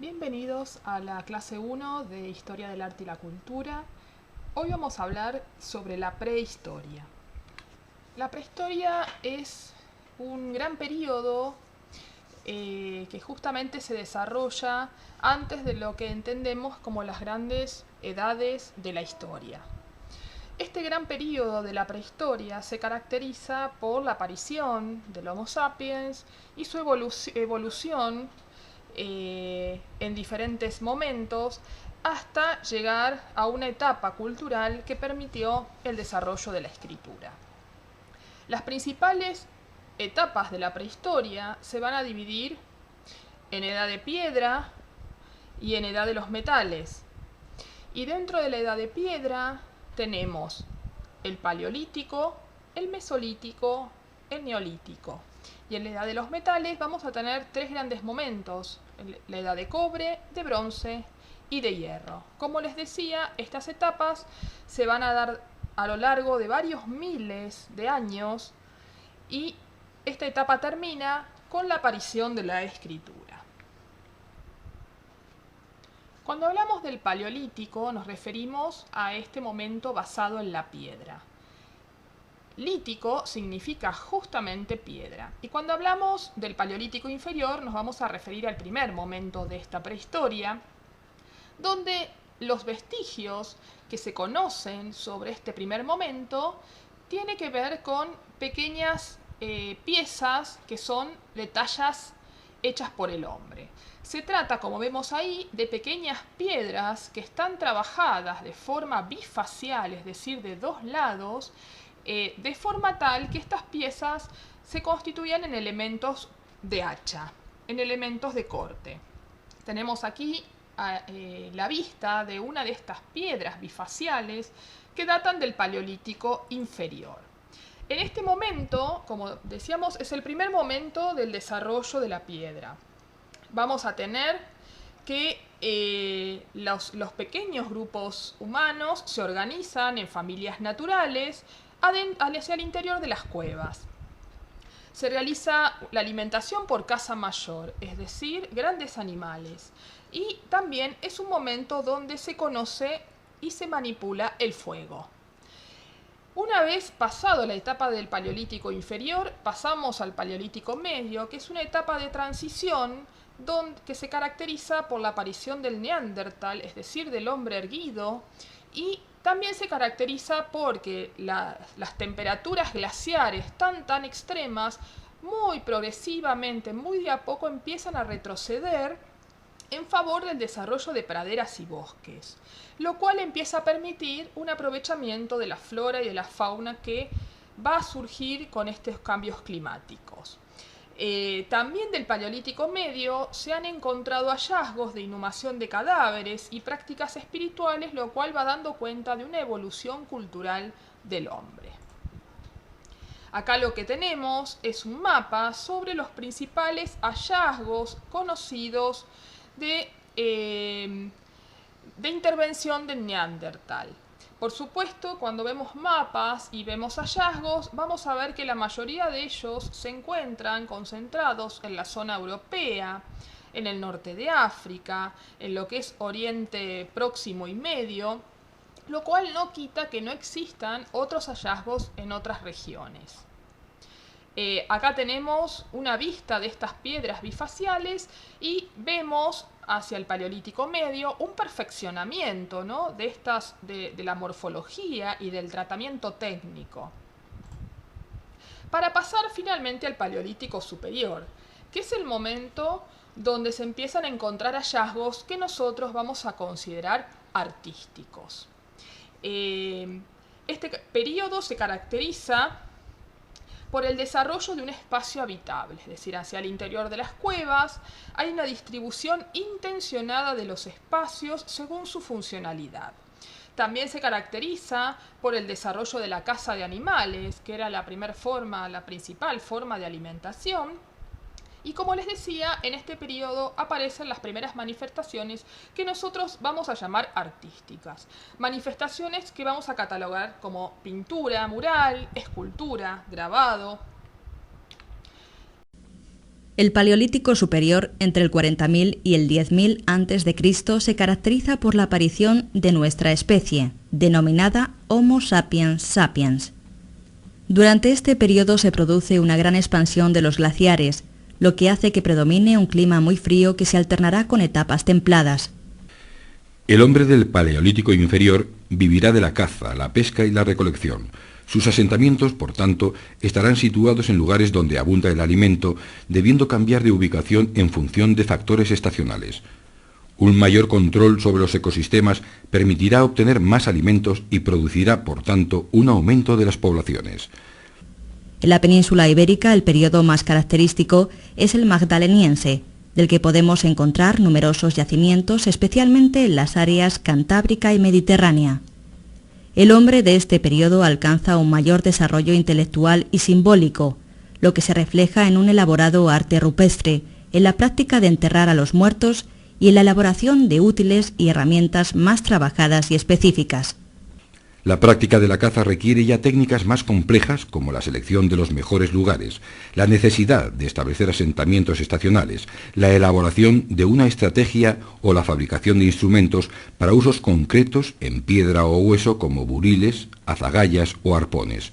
Bienvenidos a la clase 1 de Historia del Arte y la Cultura. Hoy vamos a hablar sobre la prehistoria. La prehistoria es un gran periodo que justamente se desarrolla antes de lo que entendemos como las grandes edades de la historia. Este gran periodo de la prehistoria se caracteriza por la aparición del Homo sapiens y su evolución en diferentes momentos hasta llegar a una etapa cultural que permitió el desarrollo de la escritura. Las principales etapas de la prehistoria se van a dividir en edad de piedra y en edad de los metales. Y dentro de la edad de piedra tenemos el paleolítico, el mesolítico, el neolítico. Y en la edad de los metales vamos a tener tres grandes momentos: la edad de cobre, de bronce y de hierro. Como les decía, estas etapas se van a dar a lo largo de varios miles de años y esta etapa termina con la aparición de la escritura. Cuando hablamos del paleolítico nos referimos a este momento basado en la piedra. Lítico significa justamente piedra. Y cuando hablamos del paleolítico inferior nos vamos a referir al primer momento de esta prehistoria, donde los vestigios que se conocen sobre este primer momento tienen que ver con pequeñas piezas que son de tallas hechas por el hombre. Se trata, como vemos ahí, de pequeñas piedras que están trabajadas de forma bifacial, es decir, de dos lados, de forma tal que estas piezas se constituyen en elementos de hacha, en elementos de corte. Tenemos aquí la vista de una de estas piedras bifaciales que datan del Paleolítico inferior. En este momento, como decíamos, es el primer momento del desarrollo de la piedra. Vamos a tener que los pequeños grupos humanos se organizan en familias naturales hacia el interior de las cuevas. Se realiza la alimentación por caza mayor, es decir, grandes animales. Y también es un momento donde se conoce y se manipula el fuego. Una vez pasado la etapa del Paleolítico inferior, pasamos al Paleolítico medio, que es una etapa de transición que se caracteriza por la aparición del Neandertal, es decir, del hombre erguido, y también se caracteriza porque las temperaturas glaciares tan extremas, muy progresivamente, muy de a poco empiezan a retroceder en favor del desarrollo de praderas y bosques, lo cual empieza a permitir un aprovechamiento de la flora y de la fauna que va a surgir con estos cambios climáticos. También del Paleolítico medio se han encontrado hallazgos de inhumación de cadáveres y prácticas espirituales, lo cual va dando cuenta de una evolución cultural del hombre. Acá lo que tenemos es un mapa sobre los principales hallazgos conocidos de intervención del Neandertal. Por supuesto, cuando vemos mapas y vemos hallazgos, vamos a ver que la mayoría de ellos se encuentran concentrados en la zona europea, en el norte de África, en lo que es Oriente Próximo y Medio, lo cual no quita que no existan otros hallazgos en otras regiones. Acá tenemos una vista de estas piedras bifaciales y vemos hacia el Paleolítico medio un perfeccionamiento, ¿no?, de la morfología y del tratamiento técnico. Para pasar finalmente al Paleolítico superior, que es el momento donde se empiezan a encontrar hallazgos que nosotros vamos a considerar artísticos. Este periodo se caracteriza por el desarrollo de un espacio habitable, es decir, hacia el interior de las cuevas hay una distribución intencionada de los espacios según su funcionalidad. También se caracteriza por el desarrollo de la caza de animales, que era la principal forma de alimentación. Y como les decía, en este periodo aparecen las primeras manifestaciones que nosotros vamos a llamar artísticas. Manifestaciones que vamos a catalogar como pintura, mural, escultura, grabado. El Paleolítico superior, entre el 40.000 y el 10.000 a.C., se caracteriza por la aparición de nuestra especie, denominada Homo sapiens sapiens. Durante este periodo se produce una gran expansión de los glaciares, lo que hace que predomine un clima muy frío que se alternará con etapas templadas. El hombre del Paleolítico inferior vivirá de la caza, la pesca y la recolección. Sus asentamientos, por tanto, estarán situados en lugares donde abunda el alimento, debiendo cambiar de ubicación en función de factores estacionales. Un mayor control sobre los ecosistemas permitirá obtener más alimentos y producirá, por tanto, un aumento de las poblaciones. En la península ibérica, el periodo más característico es el magdaleniense, del que podemos encontrar numerosos yacimientos, especialmente en las áreas cantábrica y mediterránea. El hombre de este periodo alcanza un mayor desarrollo intelectual y simbólico, lo que se refleja en un elaborado arte rupestre, en la práctica de enterrar a los muertos y en la elaboración de útiles y herramientas más trabajadas y específicas. La práctica de la caza requiere ya técnicas más complejas como la selección de los mejores lugares, la necesidad de establecer asentamientos estacionales, la elaboración de una estrategia o la fabricación de instrumentos para usos concretos en piedra o hueso como buriles, azagallas o arpones.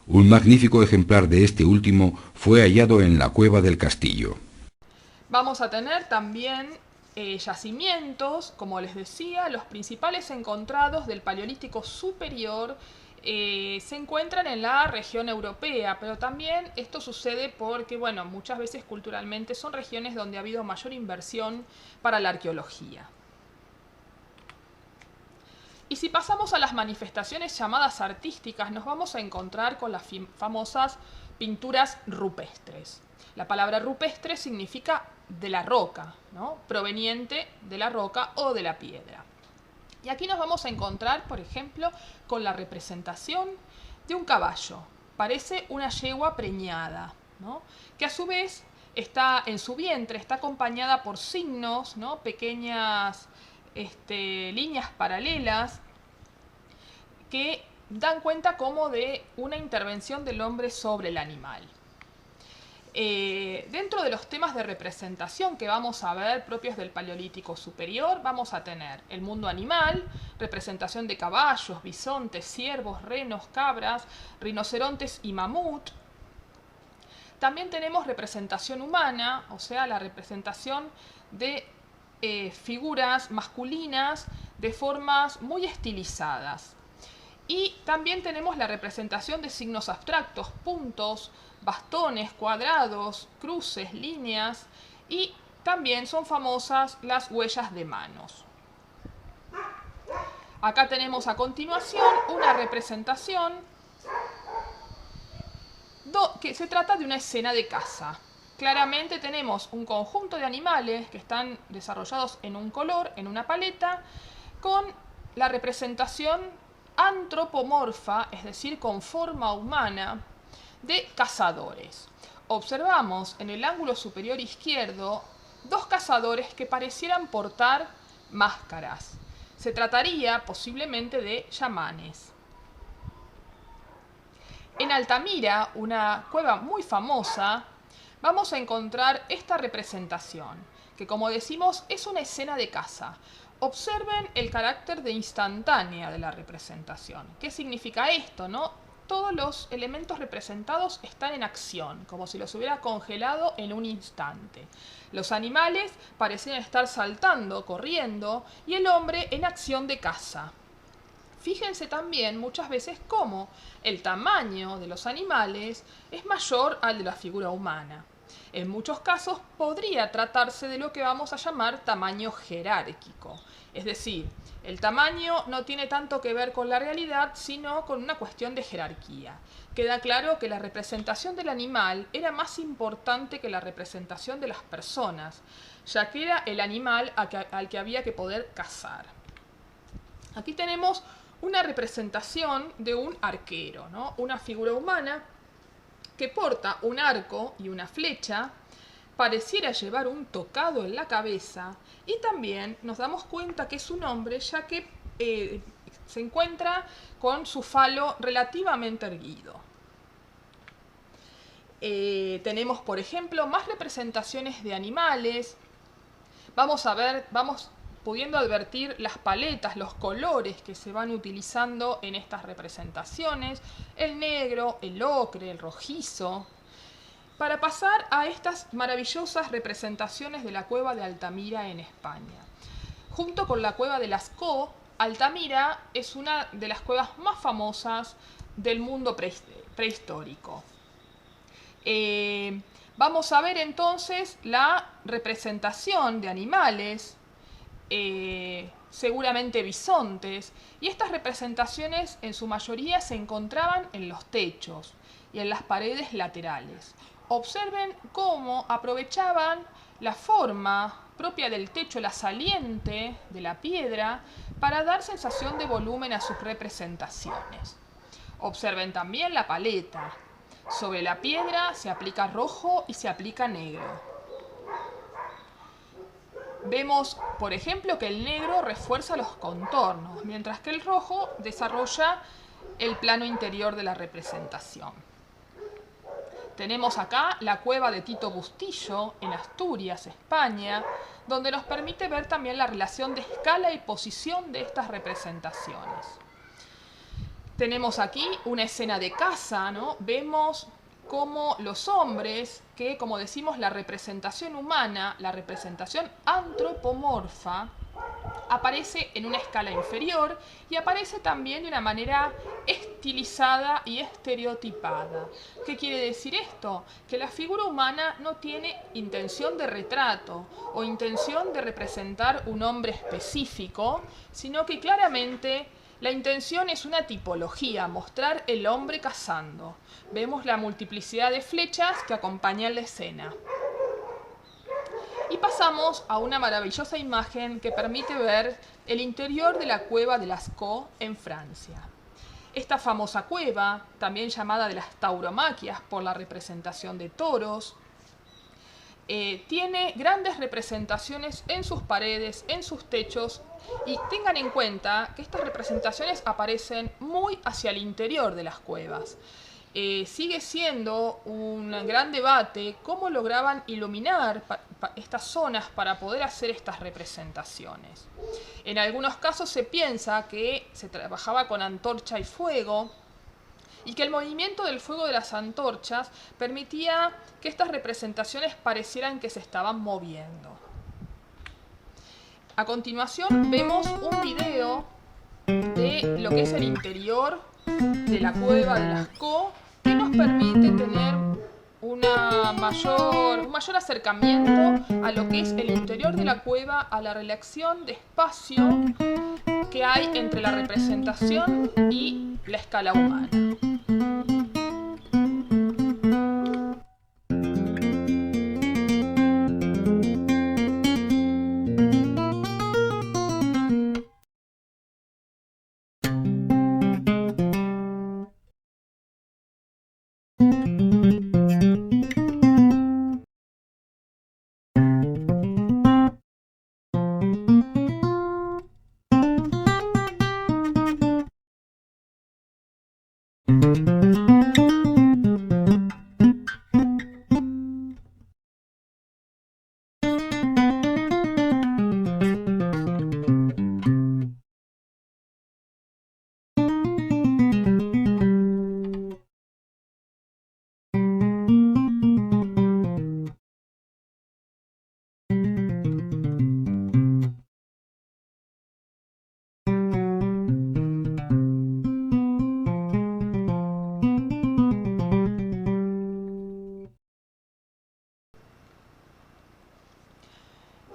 Un magnífico ejemplar de este último fue hallado en la cueva del castillo. Vamos a tener también yacimientos, como les decía, los principales encontrados del Paleolítico superior se encuentran en la región europea, pero también esto sucede porque, bueno, muchas veces culturalmente son regiones donde ha habido mayor inversión para la arqueología. Y si pasamos a las manifestaciones llamadas artísticas, nos vamos a encontrar con las famosas pinturas rupestres. La palabra rupestre significa de la roca, ¿no? Proveniente de la roca o de la piedra. Y aquí nos vamos a encontrar, por ejemplo, con la representación de un caballo. Parece una yegua preñada, ¿no? Que a su vez está en su vientre, está acompañada por signos, ¿no? Pequeñas líneas paralelas que dan cuenta como de una intervención del hombre sobre el animal. Dentro de los temas de representación que vamos a ver propios del Paleolítico superior, vamos a tener el mundo animal, representación de caballos, bisontes, ciervos, renos, cabras, rinocerontes y mamut. También tenemos representación humana, o sea, la representación de figuras masculinas de formas muy estilizadas. Y también tenemos la representación de signos abstractos, puntos, bastones, cuadrados, cruces, líneas, y también son famosas las huellas de manos. Acá tenemos a continuación una representación que se trata de una escena de caza. Claramente tenemos un conjunto de animales que están desarrollados en un color, en una paleta, con la representación antropomorfa, es decir, con forma humana, de cazadores. Observamos en el ángulo superior izquierdo dos cazadores que parecieran portar máscaras. Se trataría posiblemente de yamanes. En Altamira, una cueva muy famosa, vamos a encontrar esta representación, que como decimos es una escena de caza. Observen el carácter de instantánea de la representación. ¿Qué significa esto, no? Todos los elementos representados están en acción, como si los hubiera congelado en un instante. Los animales parecen estar saltando, corriendo, y el hombre en acción de caza. Fíjense también muchas veces cómo el tamaño de los animales es mayor al de la figura humana. En muchos casos podría tratarse de lo que vamos a llamar tamaño jerárquico. Es decir, el tamaño no tiene tanto que ver con la realidad, sino con una cuestión de jerarquía. Queda claro que la representación del animal era más importante que la representación de las personas, ya que era el animal al que había que poder cazar. Aquí tenemos una representación de un arquero, ¿no? Una figura humana que porta un arco y una flecha, pareciera llevar un tocado en la cabeza, y también nos damos cuenta que es un hombre, ya que se encuentra con su falo relativamente erguido. Tenemos, por ejemplo, más representaciones de animales. Vamos pudiendo advertir las paletas, los colores que se van utilizando en estas representaciones, el negro, el ocre, el rojizo, para pasar a estas maravillosas representaciones de la cueva de Altamira en España. Junto con la cueva de Lascaux, Altamira es una de las cuevas más famosas del mundo prehistórico. Vamos a ver entonces la representación de animales, seguramente bisontes, y estas representaciones en su mayoría se encontraban en los techos y en las paredes laterales. Observen cómo aprovechaban la forma propia del techo, la saliente de la piedra, para dar sensación de volumen a sus representaciones. Observen también la paleta. Sobre la piedra se aplica rojo y se aplica negro. Vemos, por ejemplo, que el negro refuerza los contornos, mientras que el rojo desarrolla el plano interior de la representación. Tenemos acá la cueva de Tito Bustillo, en Asturias, España, donde nos permite ver también la relación de escala y posición de estas representaciones. Tenemos aquí una escena de caza, ¿no? Vemos cómo los hombres, que como decimos la representación humana, la representación antropomorfa, aparece en una escala inferior y aparece también de una manera estilizada y estereotipada. ¿Qué quiere decir esto? Que la figura humana no tiene intención de retrato o intención de representar un hombre específico, sino que claramente la intención es una tipología, mostrar el hombre cazando. Vemos la multiplicidad de flechas que acompañan la escena. Y pasamos a una maravillosa imagen que permite ver el interior de la cueva de Lascaux en Francia. Esta famosa cueva, también llamada de las tauromaquias por la representación de toros, tiene grandes representaciones en sus paredes, en sus techos, y tengan en cuenta que estas representaciones aparecen muy hacia el interior de las cuevas. Sigue siendo un gran debate cómo lograban iluminar estas zonas para poder hacer estas representaciones. En algunos casos se piensa que se trabajaba con antorcha y fuego, y que el movimiento del fuego de las antorchas permitía que estas representaciones parecieran que se estaban moviendo. A continuación vemos un video de lo que es el interior de la cueva de Lascaux, que nos permite tener un mayor acercamiento a lo que es el interior de la cueva, a la relación de espacio que hay entre la representación y la escala humana.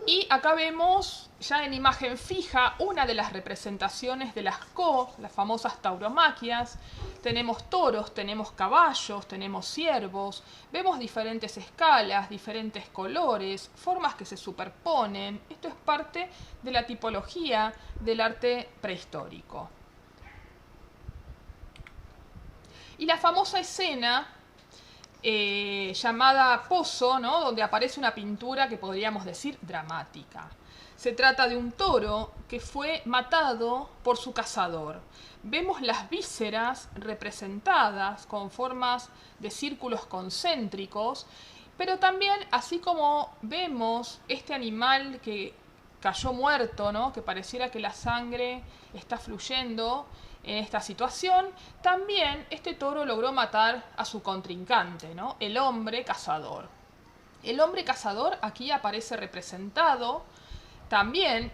Y acá vemos ya en imagen fija una de las representaciones de Lascaux, las famosas tauromaquias. Tenemos toros, tenemos caballos, tenemos ciervos, vemos diferentes escalas, diferentes colores, formas que se superponen. Esto es parte de la tipología del arte prehistórico. Y la famosa escena llamada Pozo, ¿no? Donde aparece una pintura que podríamos decir dramática. Se trata de un toro que fue matado por su cazador. Vemos las vísceras representadas con formas de círculos concéntricos, pero también, así como vemos este animal que cayó muerto, ¿no? Que pareciera que la sangre está fluyendo en esta situación, también este toro logró matar a su contrincante, ¿no? El hombre cazador. El hombre cazador aquí aparece representado. También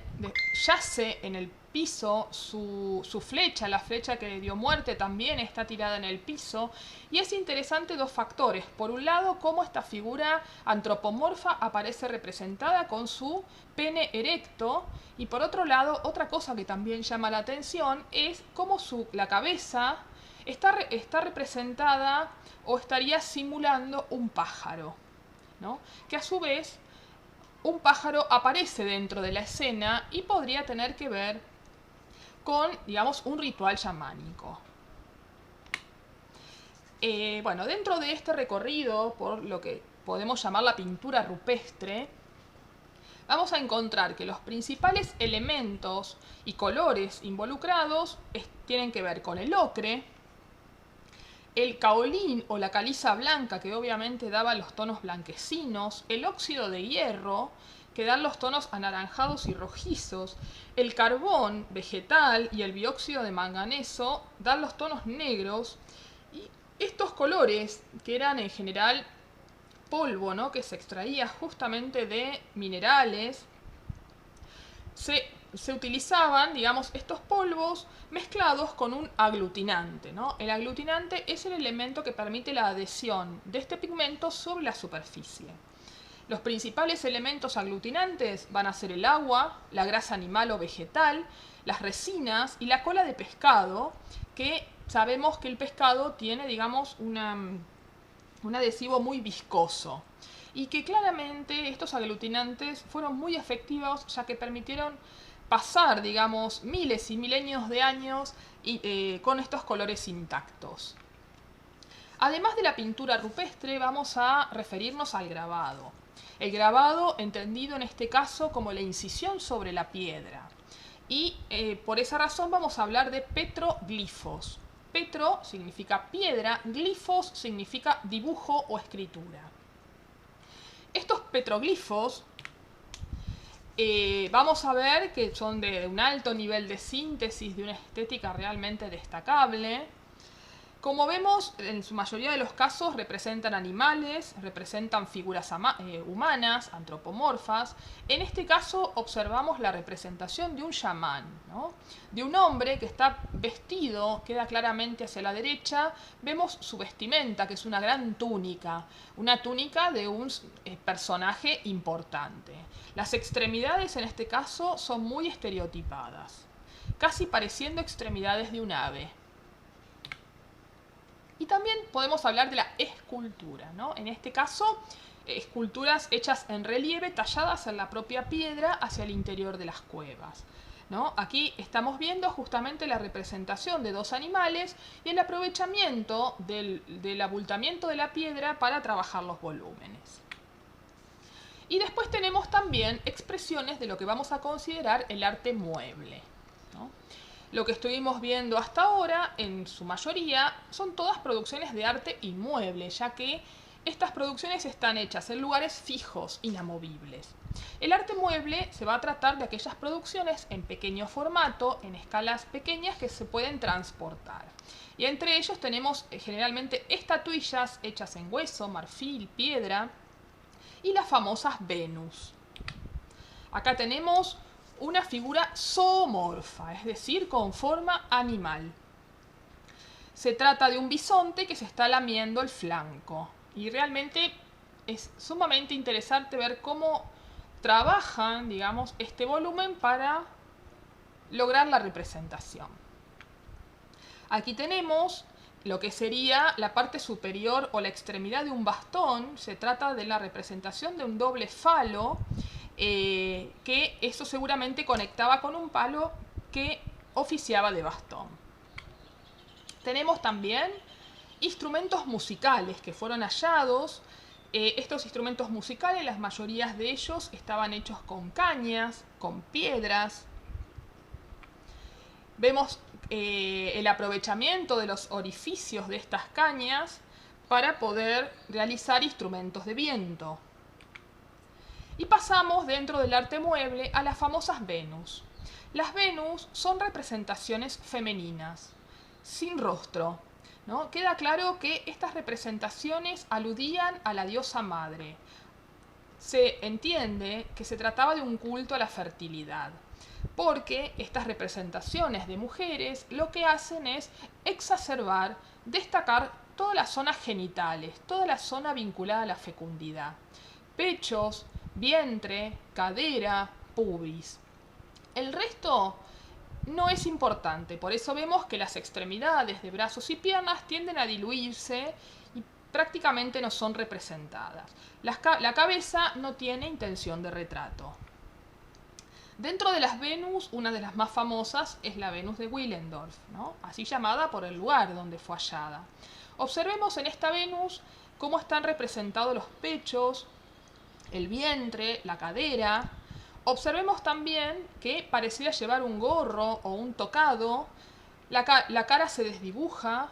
yace en el piso su flecha, la flecha que le dio muerte también está tirada en el piso. Y es interesante dos factores. Por un lado, cómo esta figura antropomorfa aparece representada con su pene erecto. Y por otro lado, otra cosa que también llama la atención es cómo la cabeza está representada o estaría simulando un pájaro, ¿no? Que a su vez un pájaro aparece dentro de la escena y podría tener que ver con, digamos, un ritual chamánico. Bueno, dentro de este recorrido por lo que podemos llamar la pintura rupestre, vamos a encontrar que los principales elementos y colores involucrados tienen que ver con el ocre, el caolín o la caliza blanca, que obviamente daba los tonos blanquecinos, el óxido de hierro, que dan los tonos anaranjados y rojizos, el carbón vegetal y el dióxido de manganeso dan los tonos negros, y estos colores, que eran en general polvo, ¿no? Que se extraía justamente de minerales, se utilizaban, digamos, estos polvos mezclados con un aglutinante, ¿no? El aglutinante es el elemento que permite la adhesión de este pigmento sobre la superficie. Los principales elementos aglutinantes van a ser el agua, la grasa animal o vegetal, las resinas y la cola de pescado, que sabemos que el pescado tiene, digamos, un adhesivo muy viscoso. Y que claramente estos aglutinantes fueron muy efectivos, ya que permitieron pasar, digamos, miles y milenios de años con estos colores intactos. Además de la pintura rupestre, vamos a referirnos al grabado. El grabado, entendido en este caso como la incisión sobre la piedra. Y por esa razón vamos a hablar de petroglifos. Petro significa piedra, glifos significa dibujo o escritura. Estos petroglifos vamos a ver que son de un alto nivel de síntesis, de una estética realmente destacable. Como vemos, en su mayoría de los casos representan animales, representan figuras humanas, antropomorfas. En este caso observamos la representación de un chamán, ¿no? De un hombre que está vestido, queda claramente hacia la derecha. Vemos su vestimenta, que es una gran túnica, una túnica de un personaje importante. Las extremidades en este caso son muy estereotipadas, casi pareciendo extremidades de un ave. Y también podemos hablar de la escultura, ¿no? En este caso, esculturas hechas en relieve, talladas en la propia piedra hacia el interior de las cuevas, ¿no? Aquí estamos viendo justamente la representación de dos animales y el aprovechamiento del abultamiento de la piedra para trabajar los volúmenes. Y después tenemos también expresiones de lo que vamos a considerar el arte mueble, ¿no? Lo que estuvimos viendo hasta ahora, en su mayoría, son todas producciones de arte inmueble, ya que estas producciones están hechas en lugares fijos, inamovibles. El arte mueble se va a tratar de aquellas producciones en pequeño formato, en escalas pequeñas que se pueden transportar. Y entre ellos tenemos generalmente estatuillas hechas en hueso, marfil, piedra y las famosas Venus. Acá tenemos una figura zoomorfa, es decir, con forma animal. Se trata de un bisonte que se está lamiendo el flanco. Y realmente es sumamente interesante ver cómo trabajan, digamos, este volumen para lograr la representación. Aquí tenemos lo que sería la parte superior o la extremidad de un bastón. Se trata de la representación de un doble falo, que eso seguramente conectaba con un palo que oficiaba de bastón. Tenemos también instrumentos musicales que fueron hallados Estos instrumentos musicales, las mayorías de ellos estaban hechos con cañas, con piedras. Vemos el aprovechamiento de los orificios de estas cañas para poder realizar instrumentos de viento. Y pasamos dentro del arte mueble a las famosas Venus. Las Venus son representaciones femeninas, sin rostro, ¿no? Queda claro que estas representaciones aludían a la diosa madre. Se entiende que se trataba de un culto a la fertilidad, porque estas representaciones de mujeres lo que hacen es exacerbar, destacar todas las zonas genitales, toda la zona vinculada a la fecundidad. Pechos, vientre, cadera, pubis. El resto no es importante, por eso vemos que las extremidades de brazos y piernas tienden a diluirse y prácticamente no son representadas. La cabeza no tiene intención de retrato. Dentro de las Venus, una de las más famosas es la Venus de Willendorf, ¿no? Así llamada por el lugar donde fue hallada. Observemos en esta Venus cómo están representados los pechos, el vientre, la cadera. Observemos también que pareciera llevar un gorro o un tocado, la cara se desdibuja,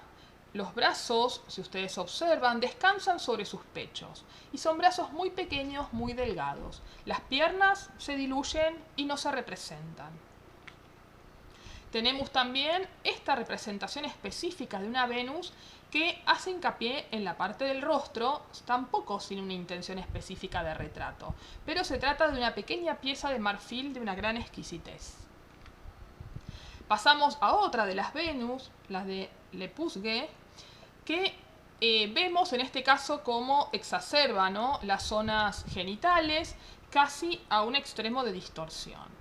los brazos, si ustedes observan, descansan sobre sus pechos y son brazos muy pequeños, muy delgados. Las piernas se diluyen y no se representan. Tenemos también esta representación específica de una Venus que hace hincapié en la parte del rostro, tampoco sin una intención específica de retrato, pero se trata de una pequeña pieza de marfil de una gran exquisitez. Pasamos a otra de las Venus, las de Le Pousguet, que vemos en este caso cómo exacerba, ¿no?, las zonas genitales casi a un extremo de distorsión.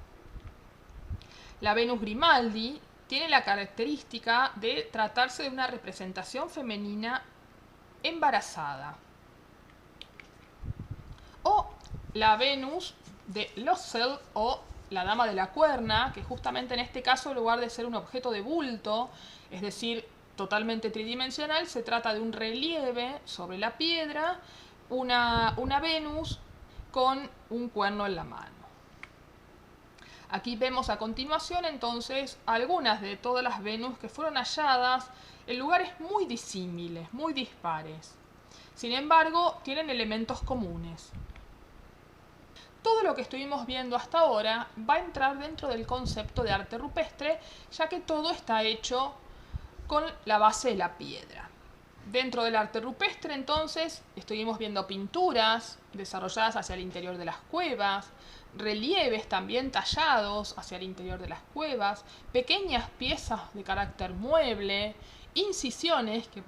La Venus Grimaldi tiene la característica de tratarse de una representación femenina embarazada. O la Venus de Lossel o la Dama de la Cuerna, que justamente en este caso, en lugar de ser un objeto de bulto, es decir, totalmente tridimensional, se trata de un relieve sobre la piedra, una Venus con un cuerno en la mano. Aquí vemos a continuación entonces algunas de todas las Venus que fueron halladas en lugares muy disímiles, muy dispares. Sin embargo, tienen elementos comunes. Todo lo que estuvimos viendo hasta ahora va a entrar dentro del concepto de arte rupestre, ya que todo está hecho con la base de la piedra. Dentro del arte rupestre, entonces, estuvimos viendo pinturas desarrolladas hacia el interior de las cuevas, relieves también tallados hacia el interior de las cuevas, pequeñas piezas de carácter mueble, incisiones que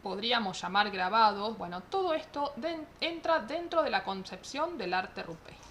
podríamos llamar grabados. Bueno, todo esto entra dentro de la concepción del arte rupestre.